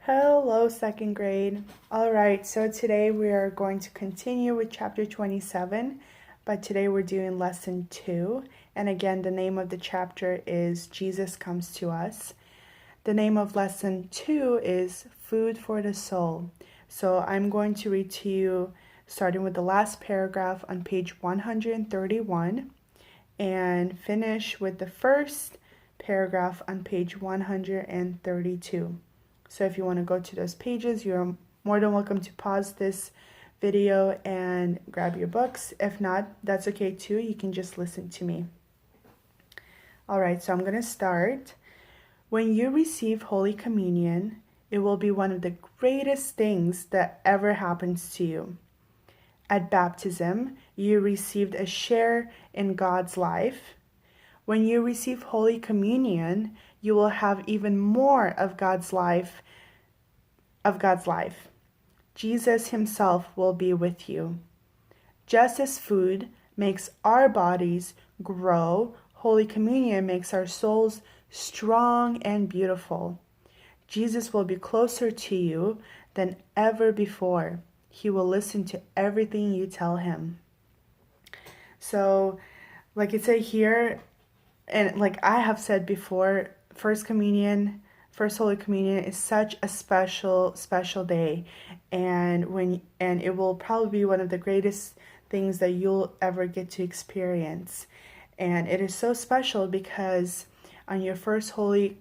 Hello, second grade. All right, so today we are going to continue with chapter 27, but today we're doing lesson 2. And again, the name of the chapter is Jesus Comes to Us. The name of lesson 2 is Food for the Soul. So I'm going to read to you starting with the last paragraph on page 131 and finish with the first paragraph on page 132. So if you want to go to those pages, you're more than welcome to pause this video and grab your books. If not, that's okay too. You can just listen to me. All right, so I'm going to start. When you receive Holy Communion, it will be one of the greatest things that ever happens to you. At baptism, you received a share in God's life. When you receive Holy Communion, you will have even more of God's life. Jesus himself will be with you. Just as food makes our bodies grow, Holy Communion makes our souls strong and beautiful. Jesus will be closer to you than ever before. He will listen to everything you tell him. So, like it said here, and like I have said before, First Holy Communion is such a special day, and it will probably be one of the greatest things that you'll ever get to experience. And it is so special because on your first Holy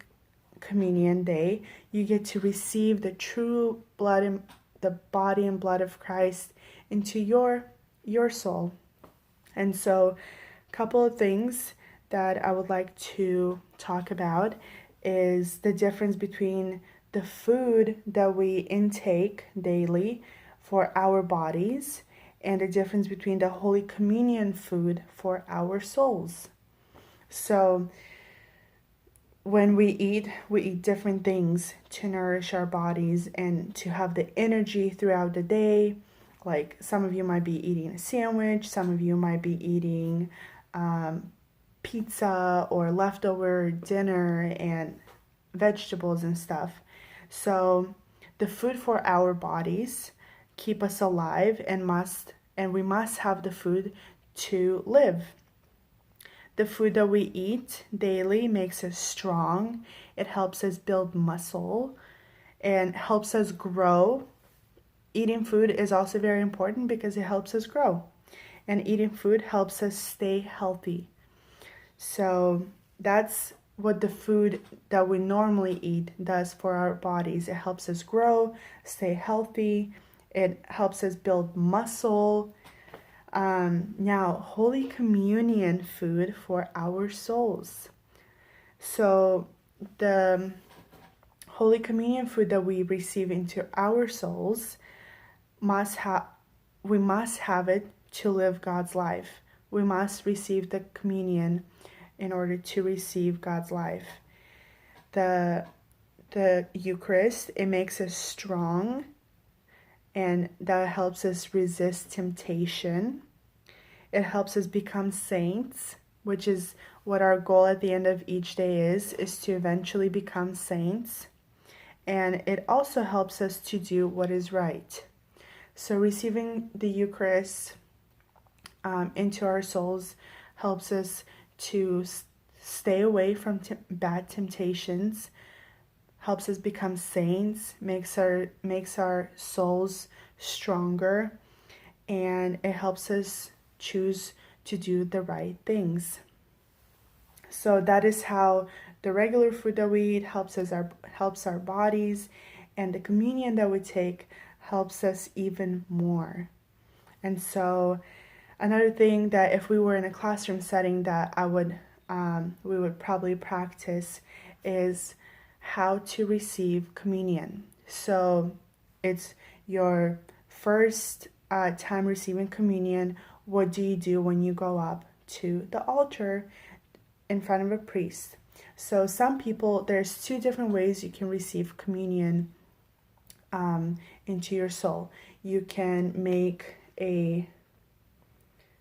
Communion day, you get to receive the true the body and blood of Christ into your soul. And so, a couple of things that I would like to talk about is the difference between the food that we intake daily for our bodies and the difference between the Holy Communion food for our souls. So when we eat different things to nourish our bodies and to have the energy throughout the day. Like some of you might be eating a sandwich, some of you might be eating pizza or leftover dinner and vegetables and stuff. So the food for our bodies keep us alive and we must have the food to live. The food that we eat daily makes us strong. It helps us build muscle and helps us grow. Eating food is also very important because it helps us grow. And eating food helps us stay healthy. So that's what the food that we normally eat does for our bodies. It helps us grow, stay healthy. It helps us build muscle. Now, Holy Communion food for our souls. So the Holy Communion food that we receive into our souls we must have it to live God's life. We must receive the communion in order to receive God's life. The Eucharist, it makes us strong, and that helps us resist temptation. It helps us become saints, which is what our goal at the end of each day is to eventually become saints. And it also helps us to do what is right. So receiving the Eucharist into our souls helps us to stay away from bad temptations, helps us become saints, makes our souls stronger, and it helps us choose to do the right things. So that is how the regular food that we eat helps our bodies, and the communion that we take helps us even more. And so another thing that if we were in a classroom setting that we would probably practice is how to receive communion. So it's your first time receiving communion. What do you do when you go up to the altar in front of a priest? So some people, there's two different ways you can receive communion into your soul. You can make a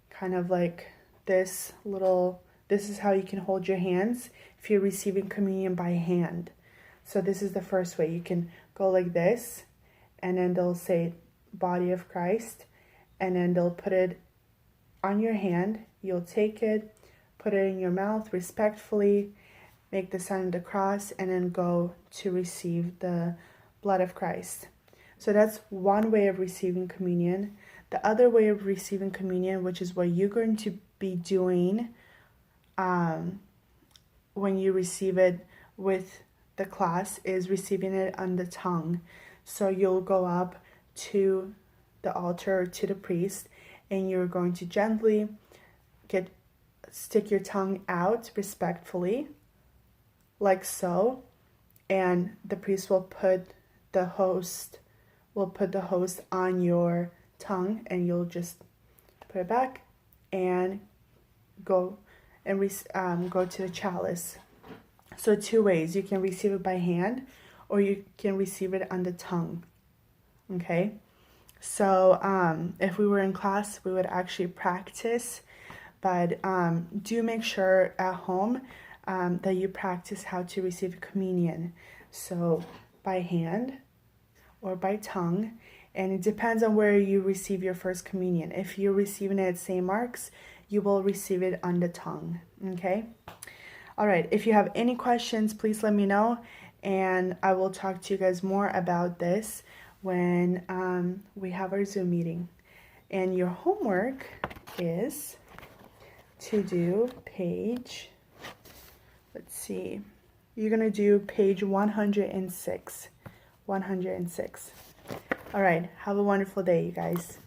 kind of like this is how you can hold your hands if you're receiving communion by hand. So this is the first way. You can go like this, and then they'll say body of Christ, and then they'll put it on your hand. You'll take it, put it in your mouth respectfully, make the sign of the cross, and then go to receive the blood of Christ. So that's one way of receiving communion. The other way of receiving communion, which is what you're going to be doing when you receive it with the class, is receiving it on the tongue. So you'll go up to the altar, to the priest, and you're going to gently stick your tongue out respectfully, like so, and the priest will put the host on your tongue, and you'll just put it back and go to the chalice. So two ways. You can receive it by hand, or you can receive it on the tongue. Okay? So if we were in class, we would actually practice, but do make sure at home that you practice how to receive communion. So by hand or by tongue, and it depends on where you receive your first communion. If you're receiving it at St. Mark's, you will receive it on the tongue. Okay? All right, if you have any questions, please let me know, and I will talk to you guys more about this when we have our Zoom meeting. And your homework is to do page, let's see, you're going to do page 106. 106. All right, have a wonderful day, you guys.